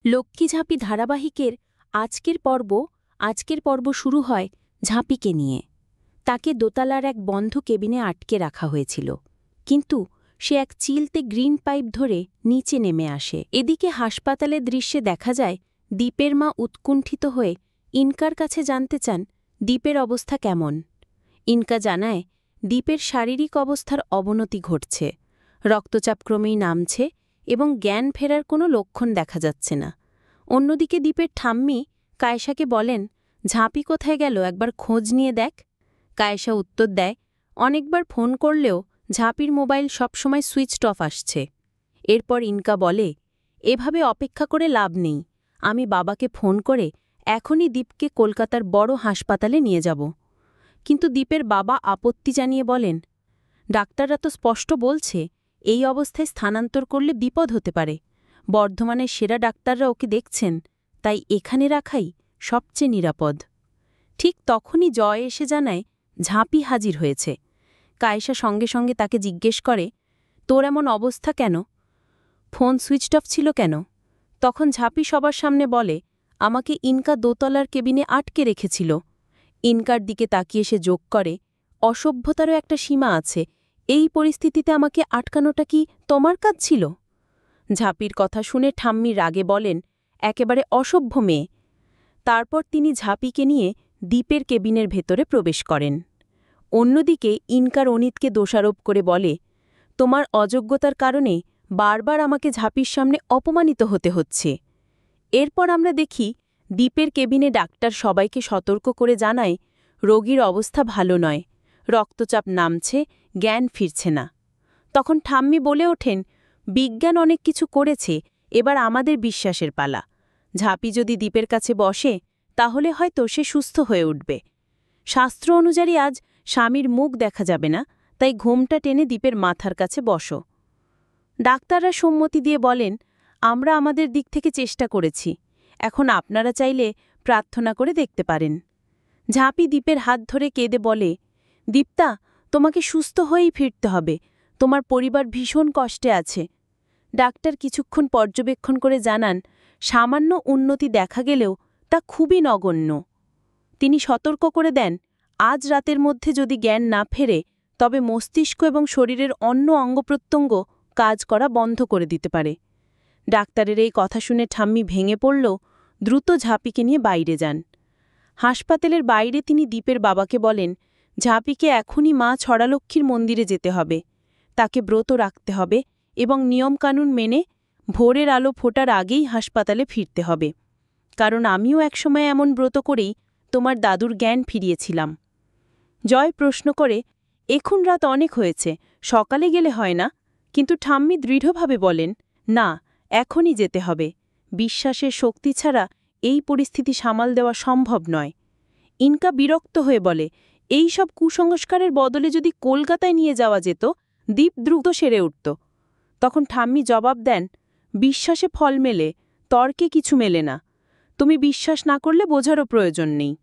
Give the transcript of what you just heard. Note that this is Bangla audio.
লক্ষ্মী ঝাঁপি ধারাবাহিকের আজকের পর্ব শুরু হয় ঝাঁপিকে নিয়ে। তাকে দোতলার এক বন্ধ কেবিনে আটকে রাখা হয়েছিল, কিন্তু সে এক চিলতে গ্রিন পাইপ ধরে নিচে নেমে আসে। এদিকে হাসপাতালের দৃশ্যে দেখা যায় দীপের মা উৎকুণ্ঠিত হয়ে ইনকার কাছে জানতে চান দীপের অবস্থা কেমন। ইনকা জানায় দীপের শারীরিক অবস্থার অবনতি ঘটছে, রক্তচাপ ক্রমেই নামছে এবং জ্ঞান ফেরার কোনো লক্ষণ দেখা যাচ্ছে না। অন্যদিকে দীপের ঠাম্মি কায়েশাকে বলেন, ঝাঁপি কোথায় গেল, একবার খোঁজ নিয়ে দেখ। কায়েশা উত্তর দেয়, অনেকবার ফোন করলেও ঝাঁপির মোবাইল সবসময় সুইচড অফ আসছে। এরপর ইনকা বলে, এভাবে অপেক্ষা করে লাভ নেই, আমি বাবাকে ফোন করে এখনই দীপকে কলকাতার বড় হাসপাতালে নিয়ে যাব। কিন্তু দীপের বাবা আপত্তি জানিয়ে বলেন, ডাক্তাররা তো স্পষ্ট বলছে এই অবস্থায় স্থানান্তর করলে বিপদ হতে পারে। বর্ধমানের সেরা ডাক্তাররা ওকে দেখছেন, তাই এখানে রাখাই সবচেয়ে নিরাপদ। ঠিক তখনই জয় এসে জানায় ঝাঁপি হাজির হয়েছে। কায়েশা সঙ্গে সঙ্গে তাকে জিজ্ঞেস করে, তোর এমন অবস্থা কেন? ফোন সুইচড অফ ছিল কেন? তখন ঝাঁপি সবার সামনে বলে, আমাকে ইনকা দোতলার কেবিনে আটকে রেখেছিল। ইনকার দিকে তাকিয়ে সে যোগ করে, অসভ্যতারও একটা সীমা আছে, এই পরিস্থিতিতে আমাকে আটকানোটা কি তোমার কাজ ছিল? ঝাঁপির কথা শুনে ঠাম্মি রাগে বলেন, একেবারে অসভ্য মেয়ে। তারপর তিনি ঝাঁপিকে নিয়ে দীপের কেবিনের ভেতরে প্রবেশ করেন। অন্যদিকে ইনকার অনিতকে দোষারোপ করে বলে, তোমার অযোগ্যতার কারণে বারবার আমাকে ঝাঁপির সামনে অপমানিত হতে হচ্ছে। এরপর আমরা দেখি দীপের কেবিনে ডাক্তার সবাইকে সতর্ক করে জানায়, রোগীর অবস্থা ভালো নয়, রক্তচাপ নামছে, জ্ঞান ফিরছে না। তখন ঠাম্মি বলে ওঠেন, বিজ্ঞান অনেক কিছু করেছে, এবার আমাদের বিশ্বাসের পালা। ঝাঁপি যদি দীপের কাছে বসে তাহলে হয়তো সে সুস্থ হয়ে উঠবে। শাস্ত্র অনুযায়ী আজ স্বামীর মুখ দেখা যাবে না, তাই ঘোমটা টেনে দীপের মাথার কাছে বসো। ডাক্তাররা সম্মতি দিয়ে বলেন, আমরা আমাদের দিক থেকে চেষ্টা করেছি, এখন আপনারা চাইলে প্রার্থনা করে দেখতে পারেন। ঝাঁপি দীপের হাত ধরে কেঁদে বলে, দীপ্তা, তোমাকে সুস্থ হয়েই ফিরতে হবে, তোমার পরিবার ভীষণ কষ্টে আছে। ডাক্তার কিছুক্ষণ পর্যবেক্ষণ করে জানান, সামান্য উন্নতি দেখা গেলেও তা খুবই নগণ্য। তিনি সতর্ক করে দেন, আজ রাতের মধ্যে যদি জ্ঞান না ফেরে তবে মস্তিষ্ক এবং শরীরের অন্য অঙ্গপ্রত্যঙ্গ কাজ করা বন্ধ করে দিতে পারে। ডাক্তারের এই কথা শুনে ঠাম্মি ভেঙে পড়ল, দ্রুত ঝাঁপিকে নিয়ে বাইরে যান। হাসপাতালের বাইরে তিনি দীপের বাবাকে বলেন, ঝাঁপিকে এখনই মা ছড়ালক্ষ্মীর মন্দিরে যেতে হবে, তাকে ব্রত রাখতে হবে এবং নিয়মকানুন মেনে ভোরের আলো ফোটার আগেই হাসপাতালে ফিরতে হবে, কারণ আমিও একসময় এমন ব্রত করেই তোমার দাদুর জ্ঞান ফিরিয়েছিলাম। জয় প্রশ্ন করে, এখন রাত অনেক হয়েছে, সকালে গেলে হয় না? কিন্তু ঠাম্মি দৃঢ়ভাবে বলেন, না, এখনই যেতে হবে। বিশ্বাসের শক্তি ছাড়া এই পরিস্থিতি সামাল দেওয়া সম্ভব নয়। ইনকা বিরক্ত হয়ে বলে, এই সব কুসংস্কারের বদলে যদি কলকাতায় নিয়ে যাওয়া যেত, দীপ দ্রুত সেরে উঠত। তখন ঠাম্মি জবাব দেন, বিশ্বাসে ফল মেলে, তর্কে কিছু মেলে না। তুমি বিশ্বাস না করলে বোঝারও প্রয়োজন নেই।